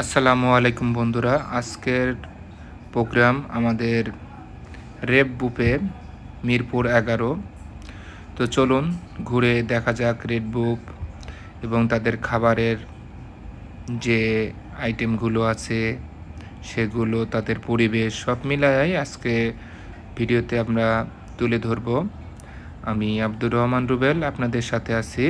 আসসালামু আলাইকুম বন্ধুরা, আজকের প্রোগ্রাম আমাদের রেপ বুপে মিরপুর 11। তো চলুন ঘুরে দেখা যাক রেড বুপ এবং তাদের খাবারের যে আইটেমগুলো আছে সেগুলো, তাদের পরিবেশ সব মিলায় আজকে ভিডিওতে আমরা তুলে ধরব। আমি আব্দুর রহমান রুবেল আপনাদের সাথে আছি।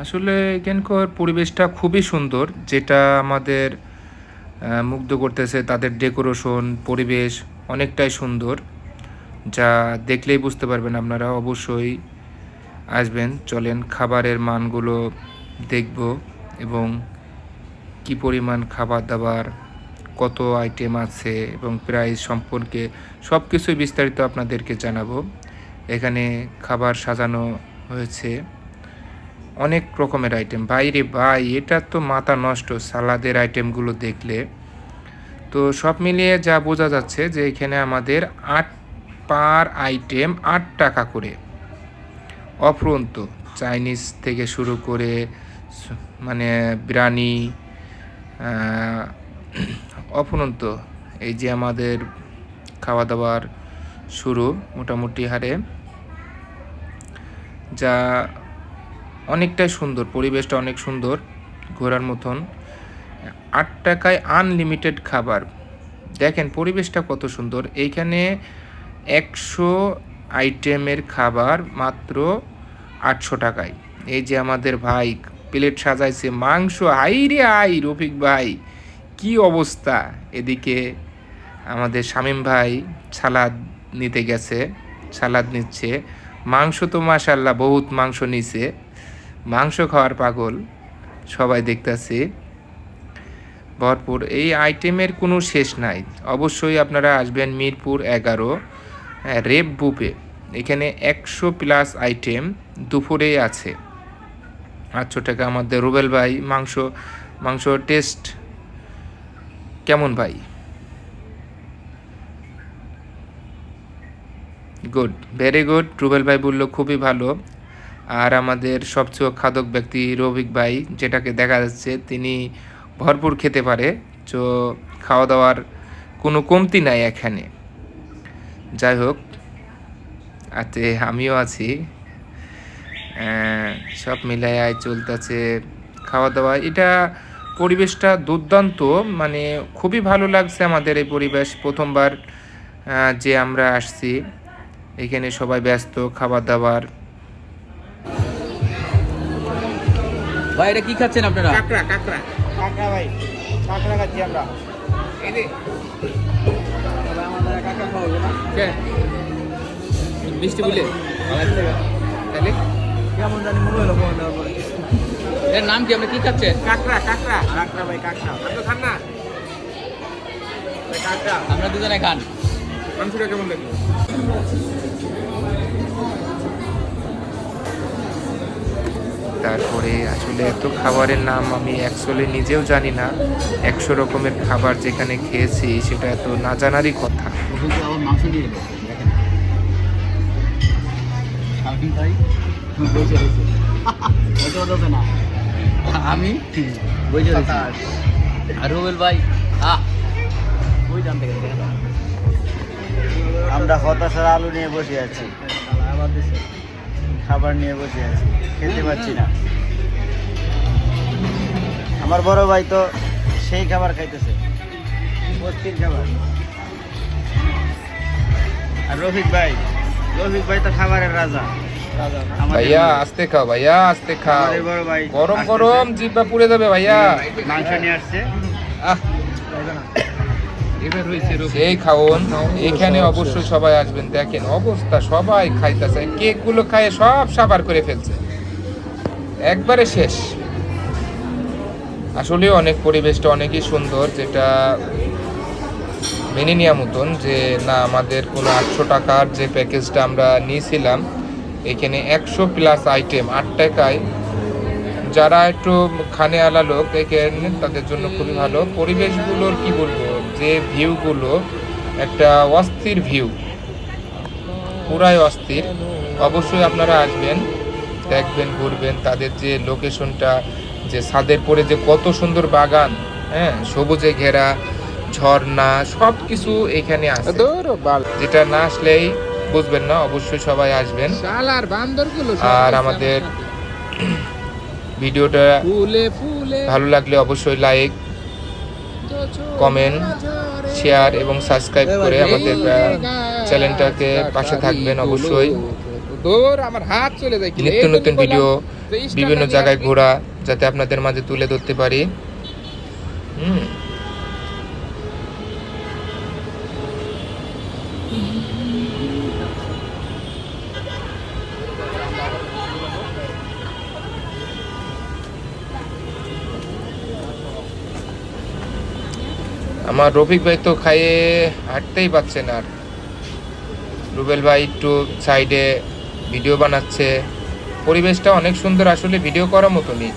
আসলে এখানকার পরিবেশটা খুবই সুন্দর, যেটা আমাদের মুগ্ধ করতেছে। তাদের ডেকোরেশন, পরিবেশ অনেকটাই সুন্দর, যা দেখলেই বুঝতে পারবেন। আপনারা অবশ্যই আসবেন। চলেন খাবারের মানগুলো দেখব এবং কি পরিমাণ খাবার দাবার, কত আইটেম আছে এবং প্রাইস সম্পর্কে সব কিছুই বিস্তারিত আপনাদেরকে জানাবো। এখানে খাবার সাজানো হয়েছে অনেক রকমের আইটেম। বাইরে ভাই, এটা তো মাথা নষ্ট সালাদের আইটেমগুলো দেখলে। তো সব মিলিয়ে যা বোঝা যাচ্ছে যে এখানে আমাদের 8 পার আইটেম 8 টাকা করে, অফুরন্ত চাইনিজ থেকে শুরু করে মানে বিরিয়ানি, অফুরন্ত এই যে আমাদের খাওয়া দাওয়ার শুরু মোটামুটি হারে, যা অনেকটাই সুন্দর। পরিবেশটা অনেক সুন্দর, ঘোরার মতন। 8 টাকায় আনলিমিটেড খাবার। দেখেন পরিবেশটা কত সুন্দর। এইখানে 100 আইটেমের খাবার মাত্র 800 টাকায়। এই যে আমাদের ভাই প্লেট সাজাইছে, মাংস হাই রে হাই। রফিক ভাই কি অবস্থা। এদিকে আমাদের শামীম ভাই সালাদ নিতে গেছে, সালাদ নিচ্ছে। মাংস তো মাশাল্লাহ বহুত মাংস নিছে, মাংস খাওয়ার পাগল সবাই দেখতেছি ভরপুর। এই আইটেমের কোনো শেষ নাই। অবশ্যই আপনারা আসবেন মিরপুর 11 রেপ বুপে। এখানে 100+ আইটেম দুপুরেই আছে। 800 টাকা। আমাদের রুবেল ভাই মাংস টেস্ট কেমন ভাই? Good, very good. রুবেল ভাই বলল খুবই ভালো। আর আমাদের সবচেয়ে খাদক ব্যক্তি রফিক ভাই, যেটাকে দেখা যাচ্ছে তিনি ভরপুর খেতে পারে। তো খাওয়া দাওয়ার কোনো কমতি নাই এখানে। যাই হোক, আতে আমিও আছি। সব মিলায় চলতেছে খাওয়া দাওয়া। এটা পরিবেশটা দুর্দান্ত, মানে খুবই ভালো লাগছে আমাদের এই পরিবেশ। প্রথমবার যে আমরা আসছি, এখানে সবাই ব্যস্ত খাবার দাবার। ভাই এটা কি খাচ্ছেন আপনারা? কাঁকড়া কাঁকড়া কাঁকড়া ভাই, কাঁকড়া খাচ্ছি আমরা। এই যে আমাদের কাকা খাওয়াবো না বৃষ্টি বলে তাহলে কেমন জানি মনে হলো মনে হওয়ার পরে। এর নাম কি? আপনি কি খাচ্ছেন? কাঁকড়া কাঁকড়া কাঁকড়া ভাই, কাঁকড়া। আপনি তো খান না ভাই কাঁকড়া? আমরা দুজনে খান। মাংসটা কেমন লাগলো? তারপরে আসলে এত খাবারের নাম আমি অ্যাকচুয়ালি নিজেও জানি না। 100 রকমের খাবার যেখানে খেয়েছি, সেটা এত না জানারই কথা। আবার মাংস দিয়ে এলো দেখেন। শামিম ভাই বসে রয়েছে, বসে না আমি বসে রয়েছি। আর রুবেল ভাই ওই জানতে গেছে। আমরা হতাশার আলু নিয়ে বসে আছি, খাবার নিয়ে বসে আছি, খেতে পাচ্ছি না। আমার বড় ভাই তো সেই খাবার খাইতেছে, বস্তির খাবার। আর রফিক ভাই তো খাবারের রাজা। ভাইয়া আস্তে খাও, ভাইয়া আস্তে খাও। আমাদের বড় ভাই গরম গরম জিভটা পুড়ে যাবে ভাইয়া। মাংস নিয়ে আসছে। আহ, সেই খাওন। এখানে অবশ্যই সবাই আসবেন। দেখেন অবস্থা, সবাই খাইতেছে। কেকগুলো খায় সব সাবার করে ফেলছে, একবারে শেষ। আসলে অনেক পরিবেশটা অনেকই সুন্দর, যেটা মেনে নেওয়ার মতন। যে না, আমাদের কোনো 800 টাকার যে প্যাকেজটা আমরা নিয়েছিলাম, এখানে 100+ আইটেম 8 টাকায়। যারা একটু খানে আলা লোক এখানে তাদের জন্য খুবই ভালো। পরিবেশগুলোর কি বলবো, যে ভিউগুলো একটা অস্থির ভিউ, পুরাই অস্থির। অবশ্যই আপনারা আসবেন, দেখবেন, ঘুরবেন। তাদের যে লোকেশনটা, যে ছাদের পরে যে কত সুন্দর বাগান, হ্যাঁ, সবুজে ঘেরা, ঝর্ণা, সব কিছু এখানে আছে, যেটা না আসলেই বুঝবেন না। অবশ্যই সবাই আসবেন। শালার বান্দরগুলো আর আমাদের ভিডিওটা ভালো লাগলে অবশ্যই লাইক, কমেন্ট, শেয়ার এবং সাবস্ক্রাইব করে আমাদের চ্যানেলটাকে পাশে থাকবেন অবশ্যই। আমার হাত চলে যায়। নিত্য নতুন ভিডিও বিভিন্ন জায়গায় ঘোরা যাতে আপনাদের মাঝে তুলে ধরতে পারি। আমার রফিক ভাই তো খাইয়ে হাঁটতেই পারছে না। আর রুবেল ভাই একটু সাইডে ভিডিও বানাচ্ছে। পরিবেশটা অনেক সুন্দর, আসলে ভিডিও করার মতনই।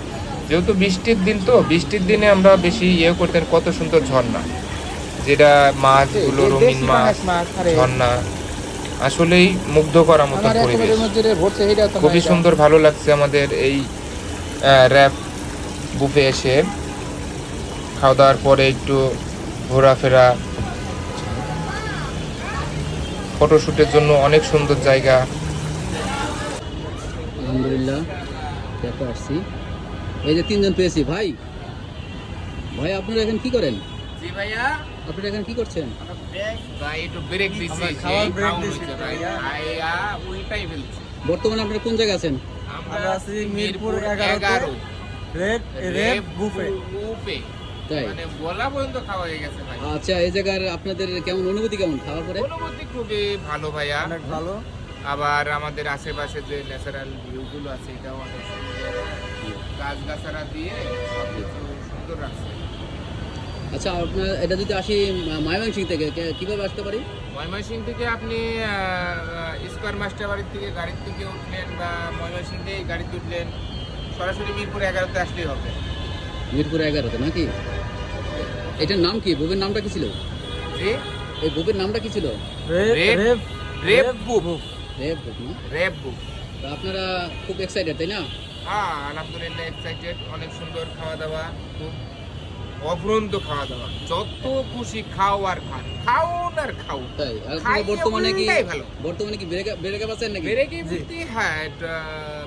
যেহেতু বৃষ্টির দিন, তো বৃষ্টির দিনে আমরা বেশি করতেন। কত সুন্দর ঝর্ণা, যেটা মাছগুলো, রঙিন মাছ, ঝর্ণা, আসলেই মুগ্ধ করার মতো পরিবেশ। খুবই সুন্দর, ভালো লাগছে আমাদের এই র্যাপ বুফে এসে। খাওয়া দাওয়ার পরে একটু ঘোরাফেরা, ফটোশুটের জন্য অনেক সুন্দর জায়গা। আলহামদুলিল্লাহ দেখো আসছি। এই যে 3 জন পেয়েছি। ভাই ভাই আপনারা এখন কি করেন? জি ভাইয়া, আপনারা এখন কি করছেন? ভাই একটু ব্রেক দিছি, খাওয়ার break দিছি ভাই। আইয়া উল্টাই ফেলছি। বর্তমানে আপনারা কোন জায়গায় আছেন? আমরা আছি মিরপুর 11 রেপ বুফে। তাই? মানে বলা পর্যন্ত খাওয়া হয়ে গেছে ভাই। আচ্ছা, এই জায়গার আপনাদের কেমন অনুভূতি, কেমন খাওয়ার পরে? অনুভূতি খুবই ভালো ভাইয়া। অনেক ভালো। আবার আমাদের আশেপাশে যে ন্যাচারাল ভিউগুলো আছে এটাও অনেক সুন্দর। গাছগাছাড়া দিয়ে সবকিছু সুন্দর রাখছে। আচ্ছা, আপনার এটা যদি আসি ময়মনসিংহ থেকে কিভাবে আসতে পারি? ময়মনসিংহ থেকে আপনি স্কয়ার মাস্টার বাড়ির থেকে গাড়ির থেকে উঠলেন, বা ময়মনসিংহ থেকে গাড়িতে উঠলেন, সরাসরি মিরপুর 11-তে আসলেই হবে। মিরপুর 11-তে নাকি? এটার নাম কি? বুবের নামটা কি ছিল? জি, এই বুবের নামটা কি ছিল? রেপ বুক। রেপ বুক না? রেপ বুক। তো আপনারা খুব এক্সাইটেড, তাই না? হ্যাঁ, আলহামদুলিল্লাহ এক্সাইটেড। অনেক সুন্দর খাওয়া দাওয়া, খুব অফুরন্ত খাওয়া দাওয়া। যত খুশি খাও আর খান, খাওন আর খাও। তাই? আর আপনারা খাইয়ে বর্তমানে কি ব্রেকে আছেন নাকি? ব্রেকে বলতে, হ্যাঁ, এটা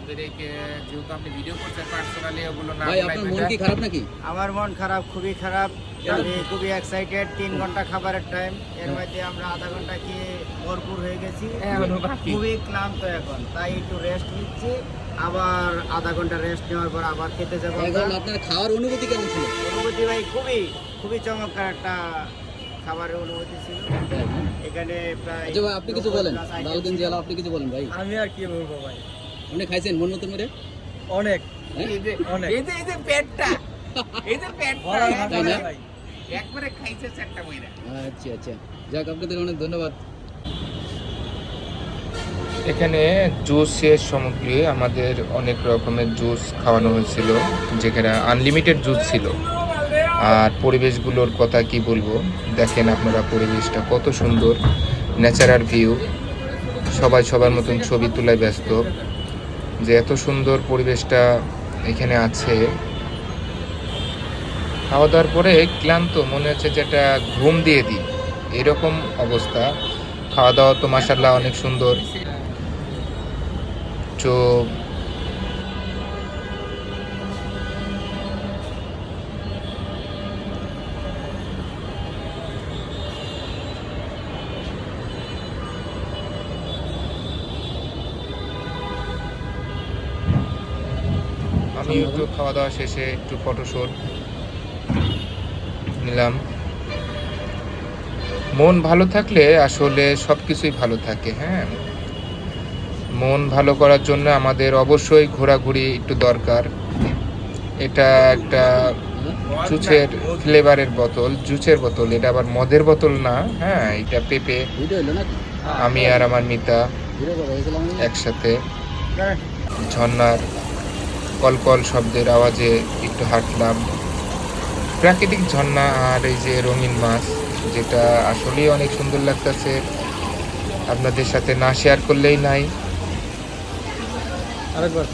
ব্রেকে। যেহেতু আপনি ভিডিও করছেন পার্সোনালি, ওগুলো না ভাই আপনার মন কি খারাপ নাকি? আমার মন খারাপ, খুবই খারাপ। আমি খুবই এক্সাইটেড। 3 ঘন্টা খাবারের টাইম, এর মধ্যে আমরা আধা ঘন্টা খেয়ে ভরপুর হয়ে গেছি। এখনো বাকি। খুবই ক্লান্ত এখন, তাই একটু রেস্ট নিচ্ছি। আবার আধা ঘন্টা রেস্ট নেওয়ার পর আবার খেতে যাবো। এখন আপনার খাওয়ার অনুভূতি কেমন ছিল? অনুভূতি ভাই খুবই খুবই চমৎকার একটা খাবারের অনুভূতি ছিল। এখানে প্রায় আচ্ছা ভাই, আপনি কিছু বলেন। লালগঞ্জ জেলা, আপনি কিছু বলেন ভাই। আমি আর কি বলবো ভাই, আপনি খাইছেন মন মতন করে? অনেক হ্যাঁ? অনেক এই যে পেটটা, এই যে পেটটা ভরা তাই না? ভাই। একবারে খাইছে 4টা বইরা। আচ্ছা আচ্ছা, যাক, আপনাদের অনেক ধন্যবাদ। এখানে জুসের সামগ্রী, আমাদের অনেক রকমের জুস খাওয়ানো হয়েছিল, যেখানে আনলিমিটেড জুস ছিল। আর পরিবেশগুলোর কথা কি বলবো, দেখেন আপনারা পরিবেশটা কত সুন্দর, ন্যাচারাল ভিউ। সবাই সবার মতন ছবি তোলায় ব্যস্ত, যে এত সুন্দর পরিবেশটা এখানে আছে। খাওয়া দাওয়ার পরে ক্লান্ত, মনে হচ্ছে যেটা ঘুম দিয়ে দিই, এরকম অবস্থা। খাওয়া দাওয়া তো মাশাআল্লাহ অনেক সুন্দর। তো আমি একটু খাওয়া দাওয়া শেষে একটু ফটোশুট নিলাম। মন ভালো থাকলে আসলে সব কিছুই ভালো থাকে। হ্যাঁ, মন ভালো করার জন্য আমাদের অবশ্যই ঘোরাঘুরি একটু দরকার। এটা একটা জুসের ফ্লেভারের বোতল, জুসের বোতল, এটা আবার মদের বোতল না। হ্যাঁ, এটা পেঁপে। ভিডিও হলো নাকি? আমি আর আমার মিতা ভিডিও করা হয়েছিল আমাদের? একসাথে ঝর্ণার কলকল শব্দের আওয়াজে একটু হাঁটলাম। প্রাকৃতিক ঝর্ণা আর এই যে রঙিন মাছ, যেটা আসলেই অনেক সুন্দর লাগতেছে, আপনাদের সাথে না শেয়ার করলেই নাই। আরেকবার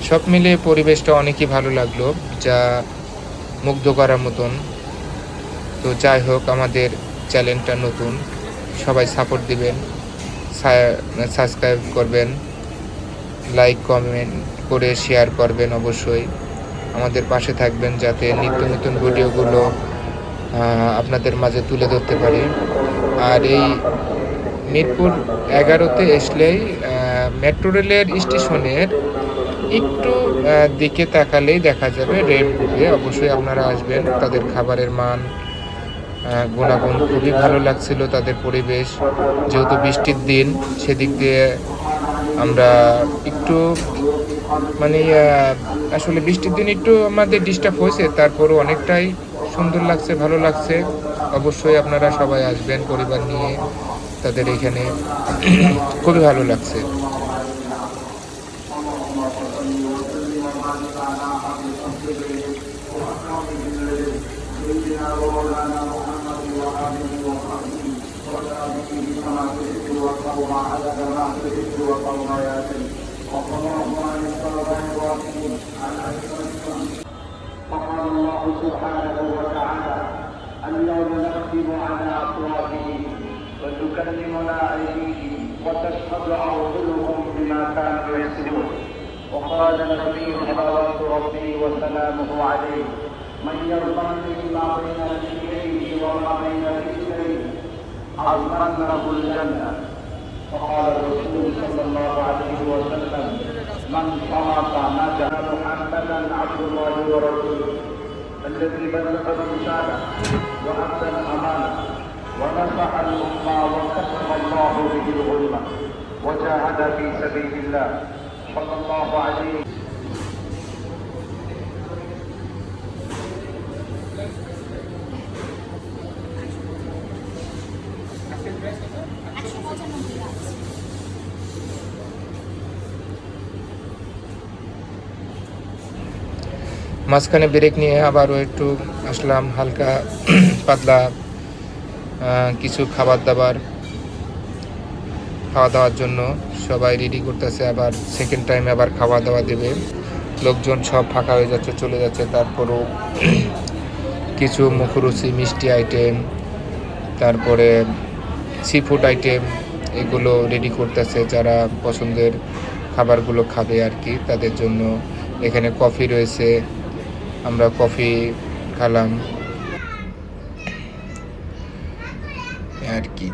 সব মিলিয়ে পরিবেশটা অনেকই ভালো লাগলো, যা মুগ্ধ করার মতন। তো যাই হোক, আমাদের চ্যানেলটা নতুন, সবাই সাপোর্ট দিবেন, সাবস্ক্রাইব করবেন, লাইক কমেন্ট করে শেয়ার করবেন, অবশ্যই আমাদের পাশে থাকবেন যাতে নিত্য নতুন ভিডিওগুলো আপনাদের মাঝে তুলে ধরতে পারি। আর এই মিরপুর 11-তে আসলেই মেট্রো রেলের স্টেশনের একটু দিকে তাকালেই দেখা যাবে রেড বুকে। অবশ্যই আপনারা আসবেন। তাদের খাবারের মান, গুণাগুণ খুবই ভালো লাগছিল। তাদের পরিবেশ, যেহেতু বৃষ্টির দিন, সেদিক দিয়ে আমরা একটু মানে আসলে বৃষ্টির দিন একটু আমাদের ডিস্টার্ব হয়েছে, তারপরও অনেকটাই সুন্দর লাগছে, ভালো লাগছে। অবশ্যই আপনারা সবাই আসবেন পরিবার নিয়ে, তাদের এখানে খুবই ভালো লাগছে। وقال الله سبحانه وتعالى اليوم نختم على أفواههم وتكلمنا أيديهم وتشهد أرجلهم بما كانوا يكسبون. وقال النبي صلوات ربي وسلامه عليه من يرضى ما بين رجليه وما بين رجليه أضمن له الجنة. وقال الرسول صلى الله عليه وسلم من صمت نجا. محمدا عبد الله ورسوله الذي بلغ الرسالة وأدى الأمانة ونصح الأمة وكشف الله به الغمة وجاهد في سبيل الله صلى الله عليه وسلم. মাঝখানে ব্রেক নিয়ে আবারও একটু আসলাম, হালকা পাতলা কিছু খাওয়া দাওয়ার জন্য সবাই রেডি করতেছে। আবার সেকেন্ড টাইম আবার খাওয়া দাওয়া দেবে। লোকজন সব ফাঁকা হয়ে যাচ্ছে, চলে যাচ্ছে। তারপরও কিছু মুখরুচি মিষ্টি আইটেম, তারপরে সি ফুড আইটেম, এগুলো রেডি করতেছে যারা পছন্দের খাবারগুলো খাবে আর কি, তাদের জন্য। এখানে কফি রয়েছে, আমরা কফি খেলাম আর কি।